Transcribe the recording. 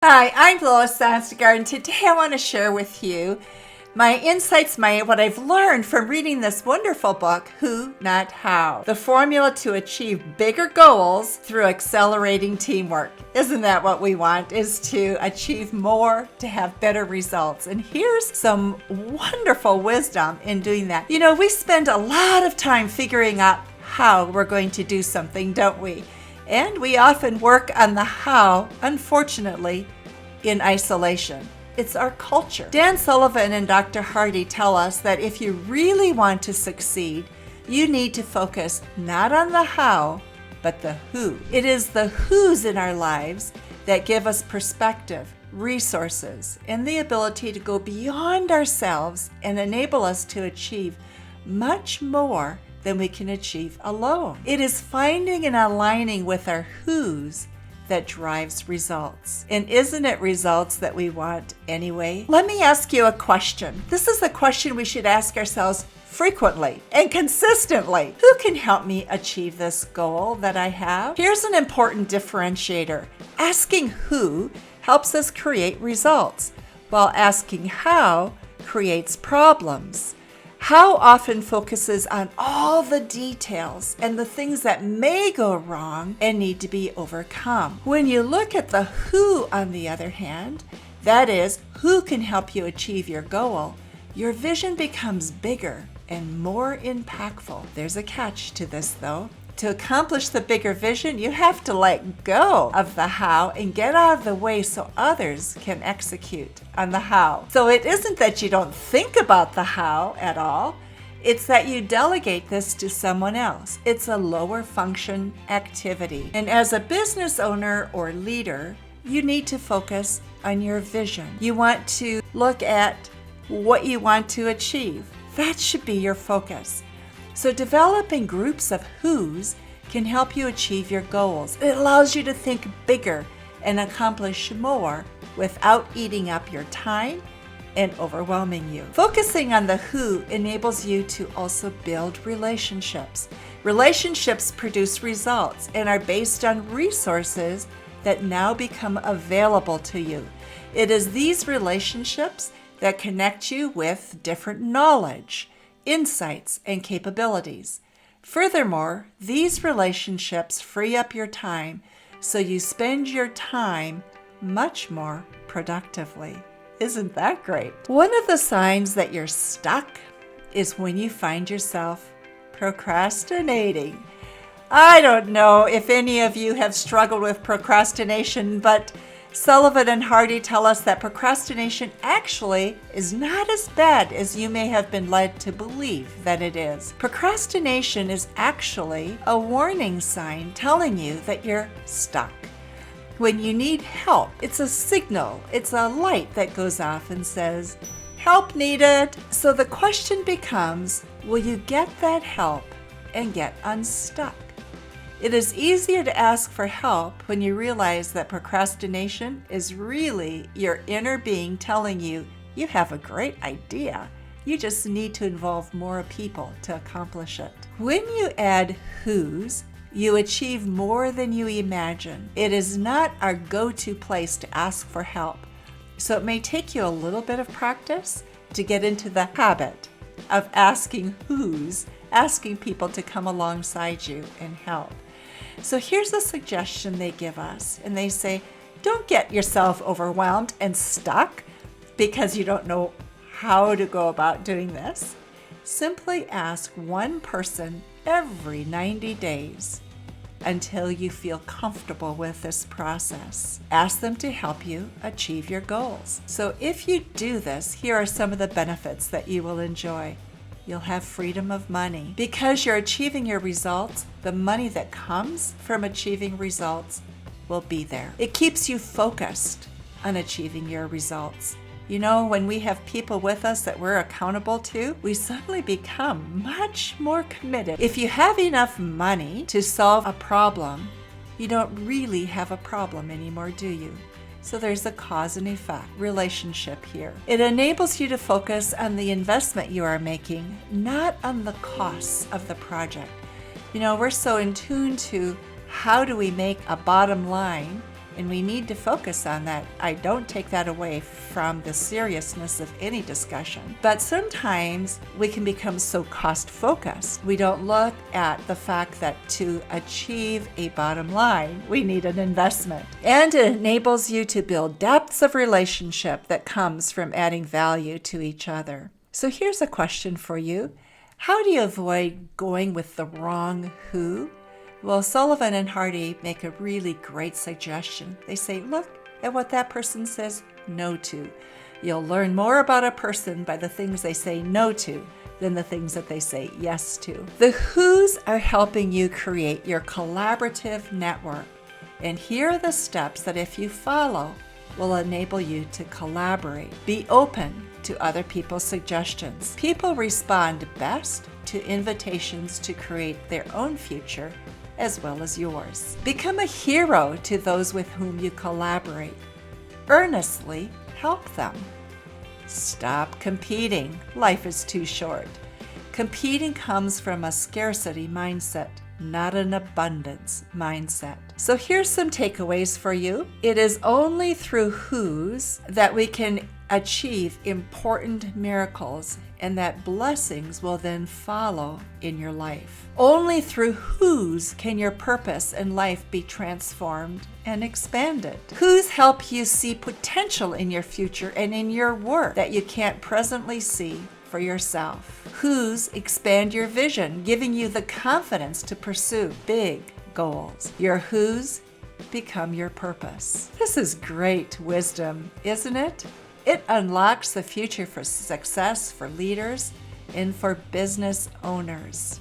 Hi, I'm Lois, Sonstegard, and today I want to share with you my insights, what I've learned from reading this wonderful book, Who, Not How. The formula to achieve bigger goals through accelerating teamwork. Isn't that what we want, is to achieve more, to have better results? And here's some wonderful wisdom in doing that. You know, we spend a lot of time figuring out how we're going to do something, don't we? And we often work on the how, unfortunately, in isolation. It's our culture. Dan Sullivan and Dr. Hardy tell us that if you really want to succeed, you need to focus not on the how, but the who. It is the who's in our lives that give us perspective, resources, and the ability to go beyond ourselves and enable us to achieve much more than we can achieve alone. It is finding and aligning with our who's that drives results. And isn't it results that we want anyway? Let me ask you a question. This is a question we should ask ourselves frequently and consistently. Who can help me achieve this goal that I have? Here's an important differentiator. Asking who helps us create results, while asking how creates problems. How often focuses on all the details and the things that may go wrong and need to be overcome. When you look at the who, on the other hand, that is, who can help you achieve your goal, your vision becomes bigger and more impactful. There's a catch to this, though. To accomplish the bigger vision, you have to let go of the how and get out of the way so others can execute on the how. So it isn't that you don't think about the how at all, it's that you delegate this to someone else. It's a lower function activity. And as a business owner or leader, you need to focus on your vision. You want to look at what you want to achieve. That should be your focus. So developing groups of who's can help you achieve your goals. It allows you to think bigger and accomplish more without eating up your time and overwhelming you. Focusing on the who enables you to also build relationships. Relationships produce results and are based on resources that now become available to you. It is these relationships that connect you with different knowledge, insights, and capabilities. Furthermore, these relationships free up your time so you spend your time much more productively. Isn't that great? One of the signs that you're stuck is when you find yourself procrastinating. I don't know if any of you have struggled with procrastination, but Sullivan and Hardy tell us that procrastination actually is not as bad as you may have been led to believe that it is. Procrastination is actually a warning sign telling you that you're stuck. When you need help, it's a signal, it's a light that goes off and says, "Help needed." So the question becomes, will you get that help and get unstuck? It is easier to ask for help when you realize that procrastination is really your inner being telling you you have a great idea. You just need to involve more people to accomplish it. When you add who's, you achieve more than you imagine. It is not our go-to place to ask for help, so it may take you a little bit of practice to get into the habit of asking who's, asking people to come alongside you and help. So here's a suggestion they give us, and they say, don't get yourself overwhelmed and stuck because you don't know how to go about doing this. Simply ask one person every 90 days until you feel comfortable with this process. Ask them to help you achieve your goals. So if you do this, here are some of the benefits that you will enjoy. You'll have freedom of money. Because you're achieving your results, the money that comes from achieving results will be there. It keeps you focused on achieving your results. You know, when we have people with us that we're accountable to, we suddenly become much more committed. If you have enough money to solve a problem, you don't really have a problem anymore, do you? So there's a cause and effect relationship here. It enables you to focus on the investment you are making, not on the costs of the project. You know, we're so in tune to how do we make a bottom line And we need to focus on that. I don't take that away from the seriousness of any discussion. But sometimes we can become so cost-focused. We don't look at the fact that to achieve a bottom line, we need an investment. And it enables you to build depths of relationship that comes from adding value to each other. So here's a question for you. How do you avoid going with the wrong who? Well, Sullivan and Hardy make a really great suggestion. They say, look at what that person says no to. You'll learn more about a person by the things they say no to than the things that they say yes to. The who's are helping you create your collaborative network. And here are the steps that if you follow, will enable you to collaborate. Be open to other people's suggestions. People respond best to invitations to create their own future as well as yours. Become a hero to those with whom you collaborate. Earnestly help them. Stop competing. Life is too short. Competing comes from a scarcity mindset, not an abundance mindset. So here's some takeaways for you. It is only through who's that we can achieve important miracles and that blessings will then follow in your life. Only through who's can your purpose in life be transformed and expanded. Who's help you see potential in your future and in your work that you can't presently see for yourself. Who's expand your vision, giving you the confidence to pursue big goals. Your who's become your purpose. This is great wisdom, isn't it? It unlocks the future for success for leaders and for business owners.